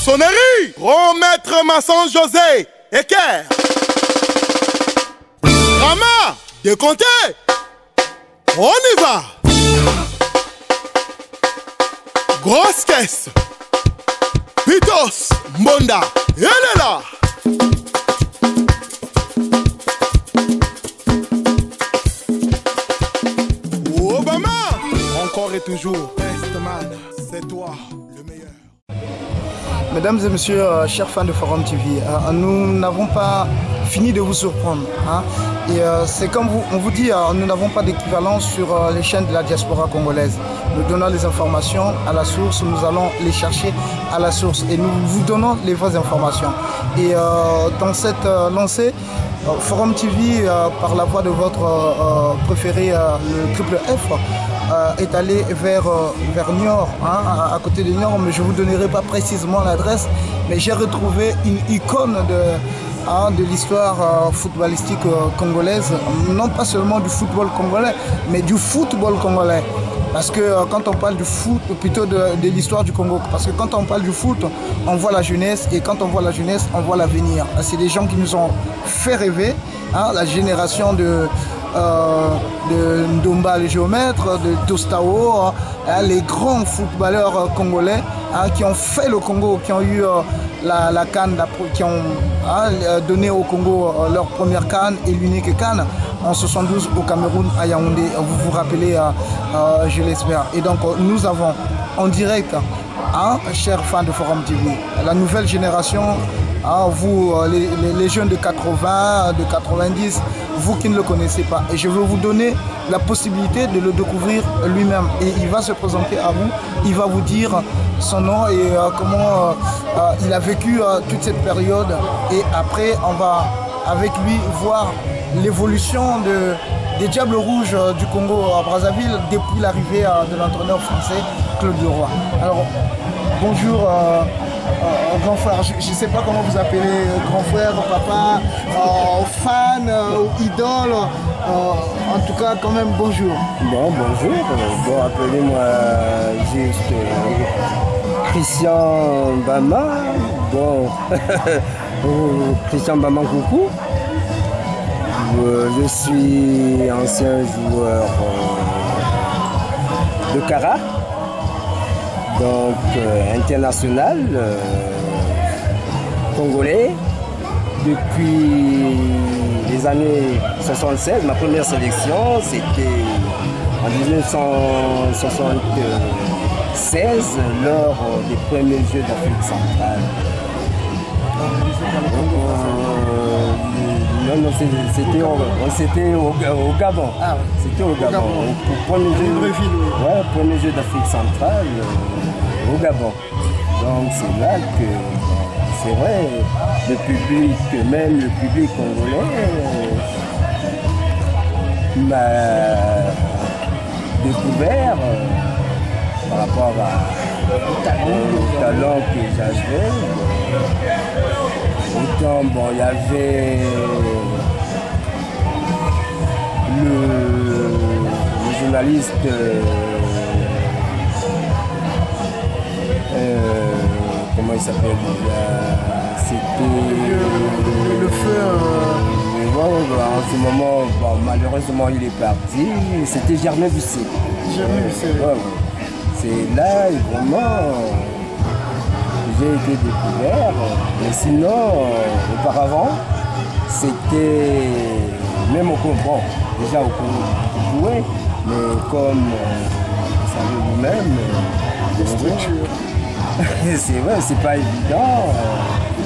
Maçonnerie, grand maître maçon José Eker. Rama, décompté. On y va. Grosse caisse. Pitos, Mbonda, elle est là. Obama, encore et toujours, Bestman, c'est toi le meilleur. Mesdames et messieurs, chers fans de Forum TV, nous n'avons pas fini de vous surprendre. Et c'est comme on vous dit, nous n'avons pas d'équivalent sur les chaînes de la diaspora congolaise. Nous donnons les informations à la source, nous allons les chercher à la source et nous vous donnons les vraies informations. Et dans cette lancée, Forum TV, par la voix de votre préféré, le Triple F, est allé vers Niort, à côté de Niort, mais je ne vous donnerai pas précisément l'adresse, mais j'ai retrouvé une icône de l'histoire footballistique congolaise, non pas seulement du football congolais, mais du football congolais. Parce que quand on parle du foot, plutôt de l'histoire du Congo, parce que quand on parle du foot, on voit la jeunesse, et quand on voit la jeunesse, on voit l'avenir. C'est des gens qui nous ont fait rêver, la génération de Ndomba le géomètre, de Tostao, les grands footballeurs congolais qui ont fait le Congo, qui ont eu la CAN, qui ont donné au Congo leur première CAN et l'unique CAN en 72 au Cameroun, à Yaoundé. Vous vous rappelez, je l'espère. Et donc nous avons en direct, chers fans de Forum TV, la nouvelle génération, vous les jeunes de 80, de 90, vous qui ne le connaissez pas. Et je veux vous donner la possibilité de le découvrir lui-même. Et il va se présenter à vous, il va vous dire son nom et comment il a vécu toute cette période. Et après, on va avec lui voir l'évolution des Diables Rouges du Congo à Brazzaville depuis l'arrivée de l'entraîneur français Claude Leroy. Alors, bonjour grand frère, je ne sais pas comment vous appelez, grand frère, papa, fan, idole, en tout cas quand même bonjour. Bon, bonjour, bon, appelez-moi juste Christian Bama, bon, Christian Bama coucou. Je suis ancien joueur de Kara, donc international, congolais, depuis les années 76. Ma première sélection, c'était en 1976, lors des premiers Jeux d'Afrique centrale. Non, c'était au Gabon. Ah, c'était au Gabon. Premier jeu d'Afrique centrale au Gabon. Donc c'est là que, c'est vrai, le public, même le public congolais, m'a découvert par rapport au talent que j'avais. Autant, bon, il y avait le journaliste comment il s'appelle déjà, c'était le feu en ce moment, bon, malheureusement il est parti, c'était Germain Busset. C'est là vraiment j'ai été découvert, mais sinon, auparavant, c'était même au Congo, bon, déjà au Congo, je jouais, mais comme vous savez vous-même, c'est vrai, c'est pas évident.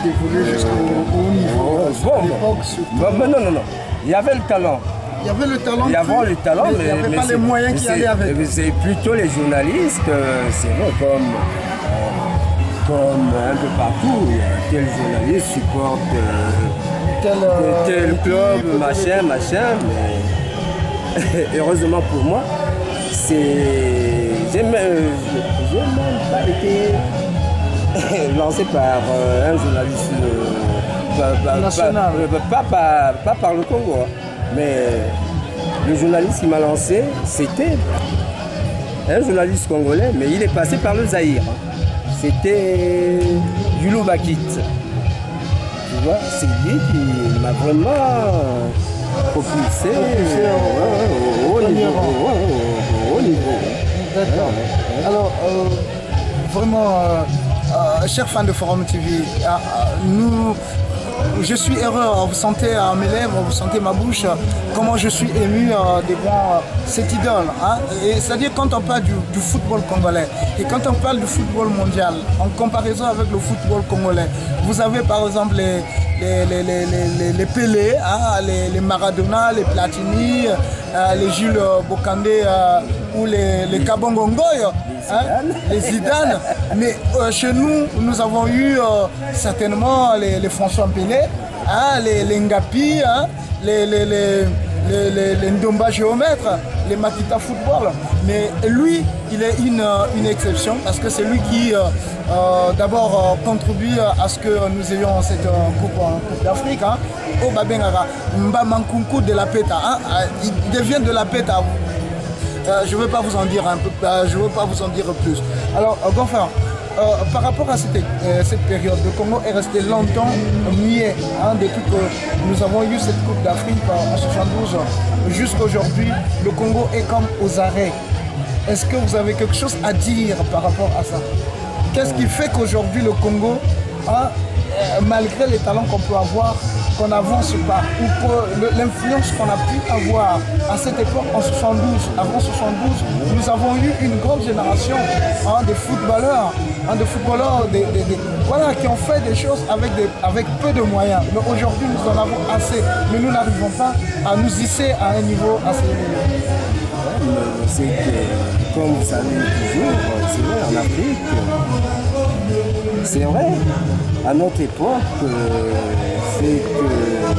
D'évoluer jusqu'au haut niveau, à l'époque surtout. Non, il y avait le talent. Il y avait le talent, il y avait le talent, mais il n'y avait pas les moyens qui allaient avec. C'est plutôt les journalistes, c'est vrai, comme un peu partout, tel journaliste supporte tel club, machin, mais heureusement pour moi, j'ai même pas été lancé par un journaliste national, pas par le Congo, mais le journaliste qui m'a lancé, c'était un journaliste congolais, mais il est passé par le Zaïre. c'était Yulo Bakit. Tu vois, c'est lui qui m'a vraiment propulsé au niveau. D'accord. Alors, vraiment, chers fans de Forum TV, je suis heureux, vous sentez mes lèvres, vous sentez ma bouche, comment je suis ému devant cette idole. Hein? C'est-à-dire quand on parle du football congolais et quand on parle du football mondial, en comparaison avec le football congolais, vous avez par exemple les Pelé, hein, les Maradona, les Platini, les Jules Bokandé ou les Kabongo Ngoy, hein, les Zidane. Mais chez nous, nous avons eu certainement les François Pelé, hein, les Ngapi, hein, les Ndomba géomètres, les Makita football. Mais lui, il est une exception parce que c'est lui qui d'abord contribue à ce que nous ayons cette coupe d'Afrique. Hein, au Babengara, Mbamankunku de la PETA. Hein, il devient de la PETA. Je ne veux pas vous en dire un peu, je veux pas vous en dire plus. Alors, Gonfin, par rapport à cette période, le Congo est resté longtemps muet, hein, depuis que nous avons eu cette Coupe d'Afrique en 72 jusqu'à aujourd'hui. Le Congo est comme aux arrêts. Est-ce que vous avez quelque chose à dire par rapport à ça? Qu'est-ce qui fait qu'aujourd'hui le Congo, hein, malgré les talents qu'on peut avoir, qu'on n'avance pas, ou que l'influence qu'on a pu avoir à cette époque en 72, avant 72, nous avons eu une grande génération, hein, de footballeurs, hein, voilà, qui ont fait des choses avec peu de moyens. Mais aujourd'hui, nous en avons assez, mais nous n'arrivons pas à nous hisser à un niveau assez élevé. C'est que, comme vous savez toujours, c'est vrai, en Afrique, c'est vrai, à notre époque, c'est que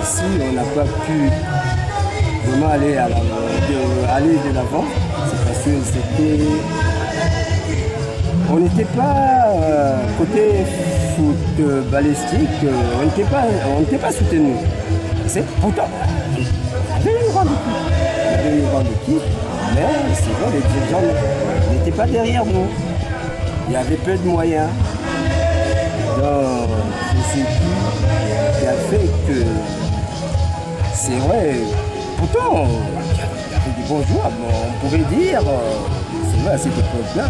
si on n'a pas pu vraiment aller de l'avant, c'est parce que c'était... On n'était pas côté footballistique, on n'était pas soutenu. Pourtant, il y avait une grande équipe, mais c'est vrai, les dirigeants n'étaient pas derrière nous. Il y avait peu de moyens. Donc, je sais plus qui a fait que, c'est vrai, pourtant, il y avait des bons joueurs, on pourrait dire, c'est vrai, à cette époque-là,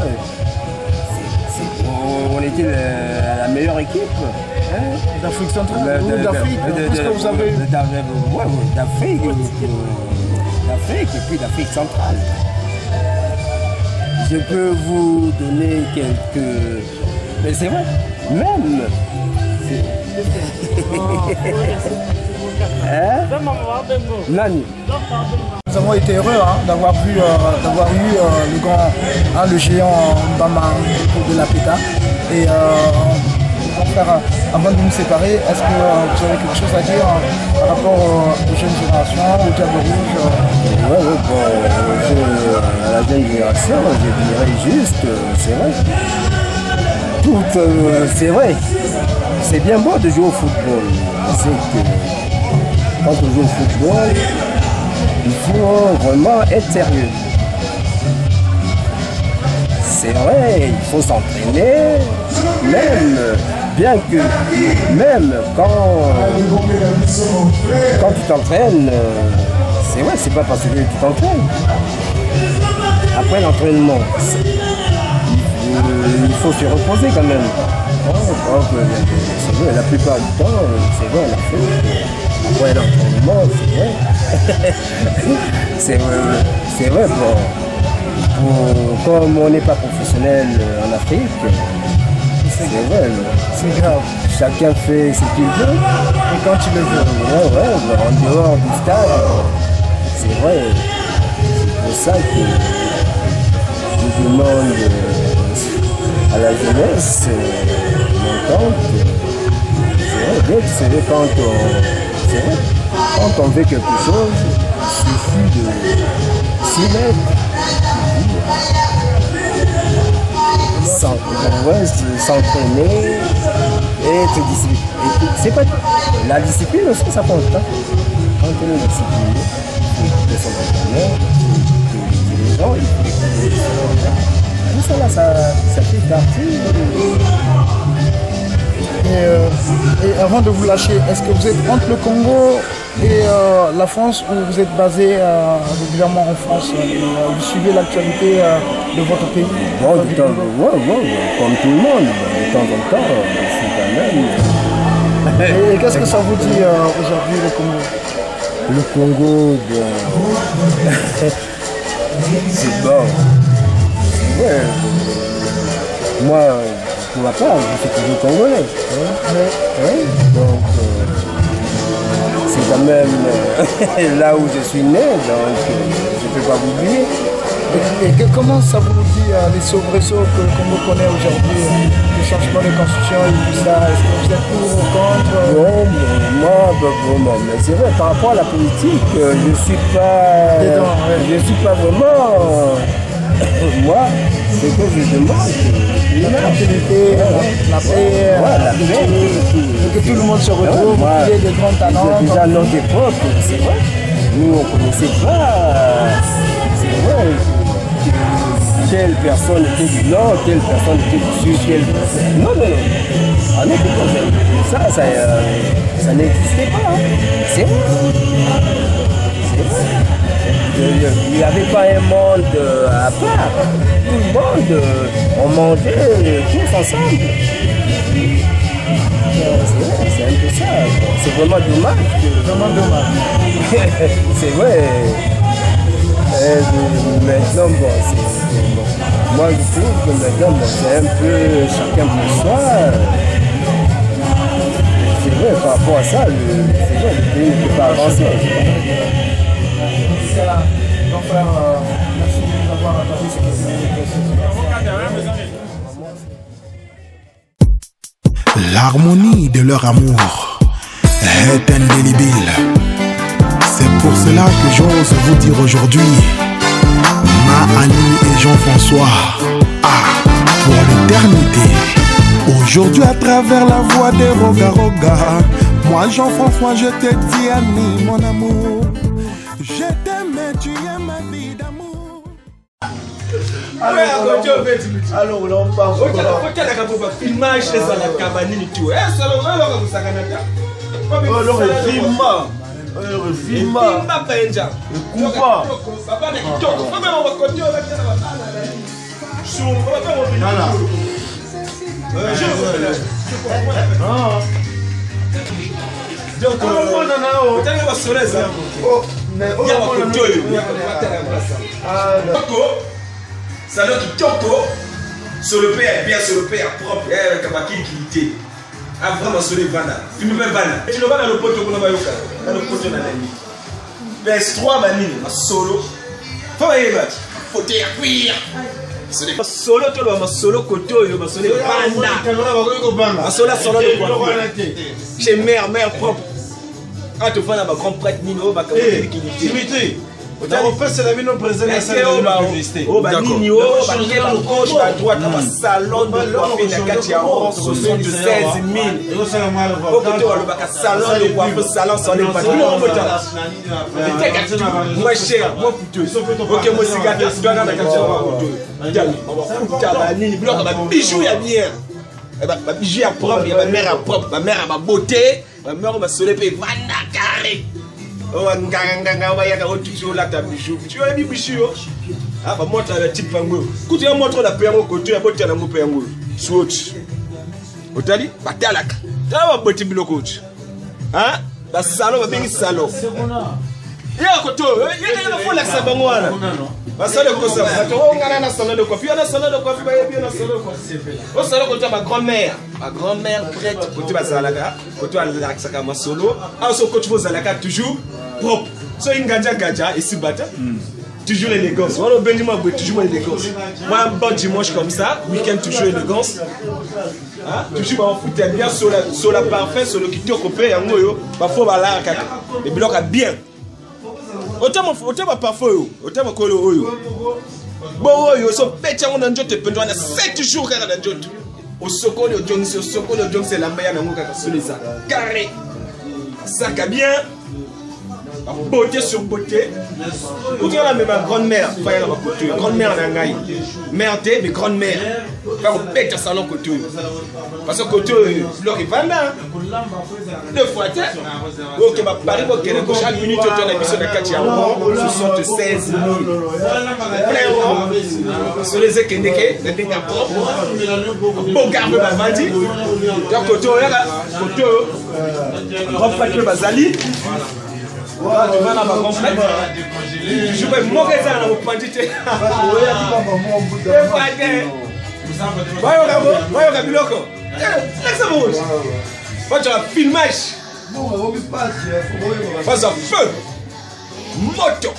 on était la meilleure équipe. Hein, d'Afrique centrale ou d'Afrique, qu'est-ce que vous avez? D'Afrique et puis d'Afrique centrale. Je peux vous donner quelques... Mais c'est vrai, même... Hein? Nani. Nous avons été heureux, hein, d'avoir eu le grand, hein, le géant Mbama de la PETA. Et avant de nous séparer, est-ce que vous avez quelque chose à dire par rapport aux jeunes générations, au Diable Rouge? Ouais, bon, à la jeune génération, je dirais juste, c'est vrai. C'est vrai. C'est bien beau de jouer au football. C'est que quand on joue au football, il faut vraiment être sérieux. C'est vrai, il faut s'entraîner, même quand tu t'entraînes, c'est vrai, c'est pas parce que tu t'entraînes. Après l'entraînement, il faut se reposer quand même. C'est vrai, la plupart du temps, c'est vrai, après l'entraînement, c'est vrai. C'est vrai, comme on n'est pas professionnel en Afrique, c'est vrai, c'est grave. Chacun fait ce qu'il veut. Et quand il le veut. Ouais, en dehors du stade, c'est vrai. C'est pour ça que je demande à la jeunesse montante, c'est vrai, c'est vrai, quand on veut quelque chose, il suffit de s'y mettre. S'entraîner et être discipliné. C'est pas la discipline aussi, ça compte. Hein? Quand on est discipliné, il faut écouter son entraîneur, il faut écouter les gens, il faut écouter les gens. Tout ça là, ça fait partie Et avant de vous lâcher, est-ce que vous êtes entre le Congo et la France ou vous êtes basé régulièrement en France et vous suivez l'actualité de votre pays? Bon, comme tout le monde, de temps en temps, c'est quand même. Et qu'est-ce que ça vous dit aujourd'hui, le Congo? Le Congo, c'est bon. Ouais. Moi, pour ma part, je suis toujours congolais. Donc, c'est quand même là où je suis né, donc je ne peux pas l'oublier. Et comment ça vous dit les soubresauts que le Congo connaît aujourd'hui, le changement de constitution et tout ça? Est-ce que vous êtes pour ou contre? Bon, moi, mais c'est vrai, par rapport à la politique, je ne suis pas vraiment. Moi, ce que je demande, la tranquillité, la paix, que tout le monde se retrouve, qu'il y ait des grands talents. Déjà à notre époque, c'est vrai, nous on ne connaissait pas, c'est vrai, telle personne était du nord, telle personne était du sud, telle personne. Non. À notre époque, ça n'existait pas, hein. C'est vrai. Il n'y avait pas un monde à part. Tout le monde, on mangeait tous ensemble. C'est un peu ça. C'est vraiment dommage. C'est vrai. Maintenant, moi je trouve que maintenant, c'est un peu chacun pour soi. C'est vrai, par rapport à ça, c'est vrai, le pays ne peut pas avancer. Donc, merci de nous avoir accordé ces questions. L'harmonie de leur amour est indélébile. C'est pour cela que j'ose vous dire aujourd'hui, ma Annie et Jean-François, pour l'éternité. Aujourd'hui à travers la voix des Roga Roga, moi Jean-François je te dis Annie mon amour, je t'aime et tu es ma vie d'amour. Alors là on parle filmage les à la cabane et tout. Salon Kitoko, sur le père, bien sur le père propre, Kabaki qui ah vraiment sur les vannes. Tu me mets vannes. Et tu le vas dans le poteau qu'on va yoka. Dans le poteau dans la nuit. Verse 3 manines, ma solo. Faut y battre. Faut dire cuire. Solo tout le monde solo koto yo ma solo banda. Ma solo solo de quoi. Chez mère propre. Quand tu vas dans ma grand prêtre Nino, ma Kabaki qui dit. En fait, c'est la vie non présente à celle de la publicité. Oh, bah, Nino, bah, gauche, à droite, dans un salon de coiffure, la carte, il y a 76 000. Au côté, on va salon de coiffure, salon, sans les patrons. Moi, cher, moi, coûteux. Ok, moi, c'est gâté, c'est dans la carte, on va coûteux. Bloc, ma bijou, il y a bien. Ma bijou, il y a propre, ma mère a propre, ma mère a ma beauté, ma mère m'a soleil, vanda carré. Oh, toujours là ta bijou. Tu as mis bijou. Ah, bah, moi, tu as le type pango. Quand tu as montré la paix à mon côté, tu as montré la paix à mon swatch. Otali, bah, t'as la. T'as un petit blocoach. Hein? Bah, salon, bah, bien salon. Il y a un côté, il y a un fond là, ça va moi. Bah, salon, comme ça. On a un salon de coiffure. Il y a un salon de coiffure, il y a un salon de coiffure. Au salon, côté ma grand-mère. Ma grand-mère prête. Côté ma zalaka. Côté la sakama solo. Ah, au côté vos zalaka toujours. Propre. So une gadja et si bata. Toujours l'élégance. Moi, le Benjamin a toujours l'élégance. Moi, un bon dimanche comme ça, week-end toujours l'élégance. Hein? Toujours en foot bien sur la parfum, sur le kit copé, en goyo. Parfois, là, les blocs à bien. Autant ma parfum, autant ma colo oyo. Bon, oyo, so petit on a te pendant 7 jours quand on a jot. Au sokolo Jong, c'est la meilleure dans mon cas sur les sacs. Carré. Sac à bien. beauté sur beauté. Quand on a même ma grand-mère, grand-mère Nangaï, mère T, mais grand-mère. Quand on pète un salon couture. Parce que couture, l'or est vendant. 2 fois, ok, ma Paris, chaque minute, on a une émission de 4 76 000. Sur les équinés, les dégâts propres. Bon garde, ma bandit. Donc, couture, grand frère Bazali. Tu vas dans ma confrère. Je vais mourir dans mon quantité. Voyons la biloko. Laisse-moi. Voyons un filmage. Voyons un feu. Moto.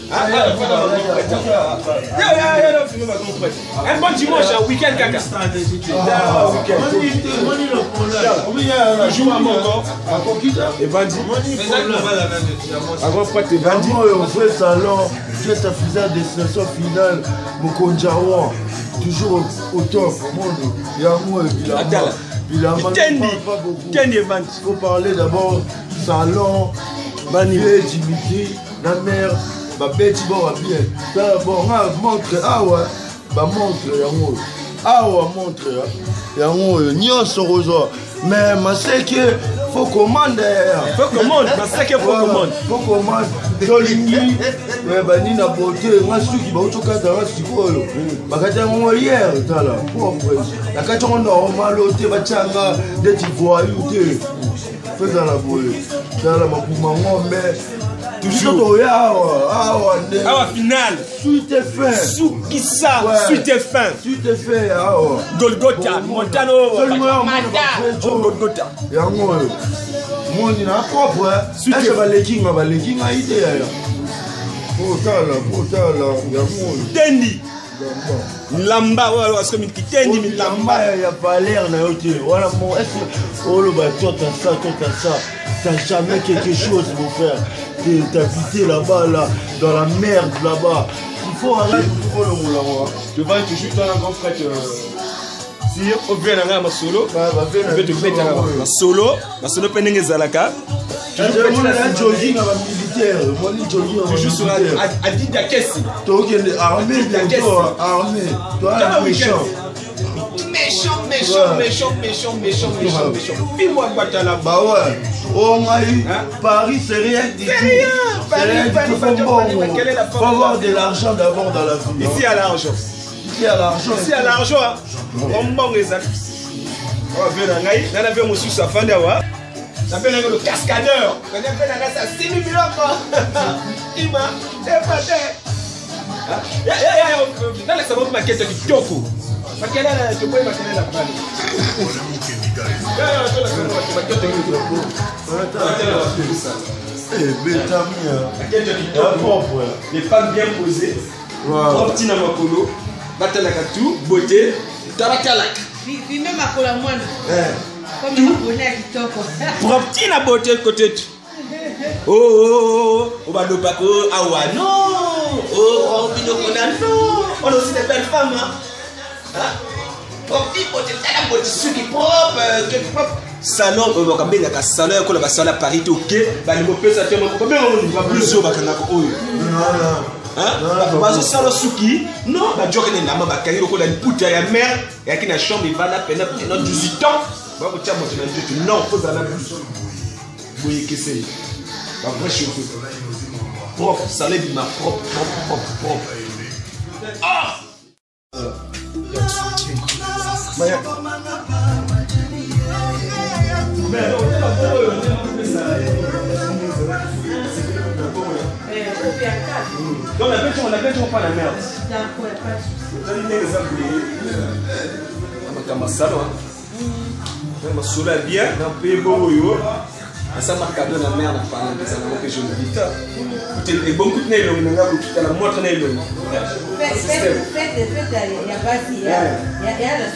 Un bon dimanche, un week-end caca. Joue à mon corps. Et Vandi. On fait salon, c'est sa destination finale. Mokonjawa, toujours au top. Il y a moi, il faut parler d'abord salon, Banier, Dimitri, la mère. Ma bête va bien. Bon, montre, ah ouais, bah montre, montre, nyonso rozo. Mais ma c'est que faut commander. Faut commander, ma c'est que faut commander. Faut commander. Jolingi, mais bah ni na beauté, moi suis qui va au chocolat dans la sikolo. Bah quand on hier, t'as là, pour la quand on normal, t'es va changa, des petits voyous, t'es. Fais dans la boule, dans la maman, mais. Toujours awa final suite est fin Soukissa suite est fin Golgotha Montano Golgotha yango moni na propre suite balekinga ide ya potala yango tendi lamba wala askomi kitendi milamba ya valeur na yote wala mon est-ce olo ba tota ça t'as jamais quelque chose pour faire. T'habiter là-bas, là, dans la merde là-bas. Il faut arrêter pour le moulin. Tu vas te jouer dans un grand frère. Si on vient à ma solo, je vais te mettre à ma solo pendant Zalaka. Tu joues sur la Adida Kessi. Tu es armé, méchant. Méchant. Dis-moi quoi t'as là-bas. Bah ouais. Oh Paris c'est rien du tout. C'est rien du tout. Faut avoir de l'argent d'abord dans la vie. Ici à l'argent. On manque les actes. On va venir dans la vie, on suit sa fin d'avoir. Ça fait le cascadeur. On a fait ça 6 000 il m'a dépassé. Dans les savons ma quête du Toko. Ma quelle est tu peux imaginer la balle. Les femmes bien posées, trois petits namakolo, batalakatou, beauté, talakalak. Filmez ma cola moine. Comme il connaît à Kitoko. Trois petits na beauté côté. Oh, Obadopako, Awa, non. Oh, Binokona, non. On a aussi des belles femmes, hein. Salon, on va bien la salon, on va salon à Paris, ok. Bah les mots ça te montre combien on va plus haut, bah qu'on a quoi. Hein? Bah ce salon souki, non, bah tu connais la maman, bah quand il y a une poutre à la mère, et qui n'a chambre, il va la peine, il y a 18 ans. Bah vous tiens mon Dieu, non, faut dans la bouche. Vous voyez que c'est. Bah moi je suis propre, ça lève ma propre. Ah! Donc la bête, on pas la merde. Bien, ça m'a cadeau la merde pendant que ça m'a fait je le dis. Et bon coup de nez, on a la moitié de nez.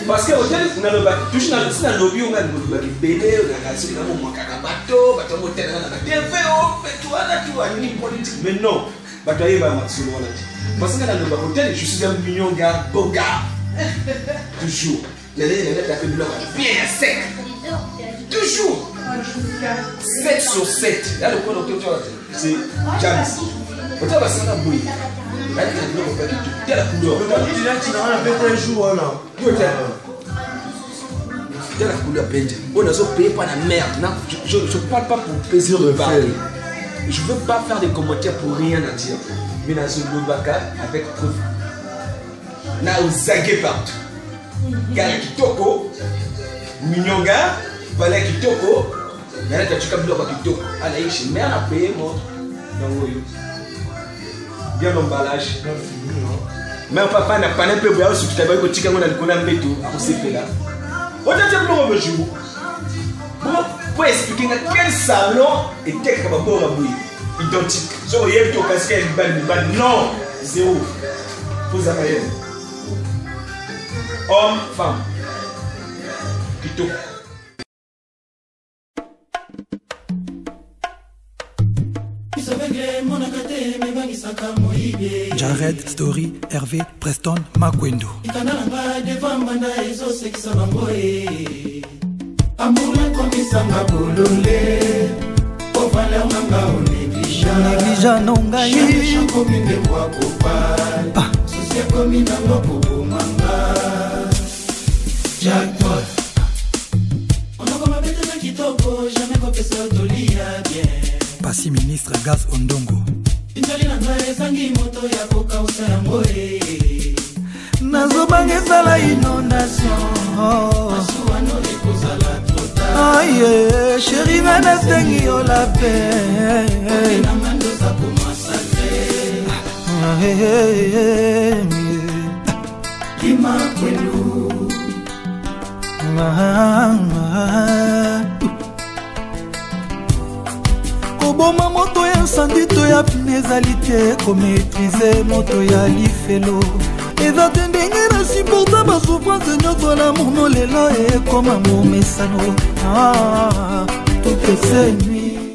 Parce que hôtel, on a le bac, touche dans le lobby, on a le bac bébé, on a cassé dans mon bateau, bateau motel, on a fais-toi là, tu vois, une politique. Mais non, bateau est pas sur le parce que dans le bac hôtel, je suis un mignon gars, beau gars. Toujours. Les lettres, la fait blanc, bien sec. Toujours. 7 sur 7. Là, le point docteur, c'est James. On va passer à la bouille. Il y a la couleur. Il y a la couleur peinte. On a payé par la merde. Je ne parle pas pour plaisir de parler. Je ne veux pas faire des commentaires pour rien à dire. Mais dans ce Lobaka, avec preuve. Là, on zagué partout. Gala Kitoko, Mignonga, Valé Kitoko, mais là, tu as vu le Kitoko. Allez, je suis mère à payer, moi. Bien l'emballage. Même papa n'a pas un peu de ce que tu as vu au Chicago dans le Konam Beto, à CP là. On a dit que le jour. Pour expliquer quel salon était capable de faire identique. Si vous voyez que tu as casqué une balle, non, zéro. Faut s'arrêter. Homme, femme. Kitoko. Jared, Story, Hervé, Preston, Makwendo. Passi ministre Gaz Ondongo. Nazobangesa la inondation. Aïe, chérie, nasengi yo la paix. Koboma moto ya incendie to ya pnezalité, ko maîtriser moto ya lifelo. Eza tendenge na supporta ba souffrance nyonso la mono lelo e koma momesano. Tout est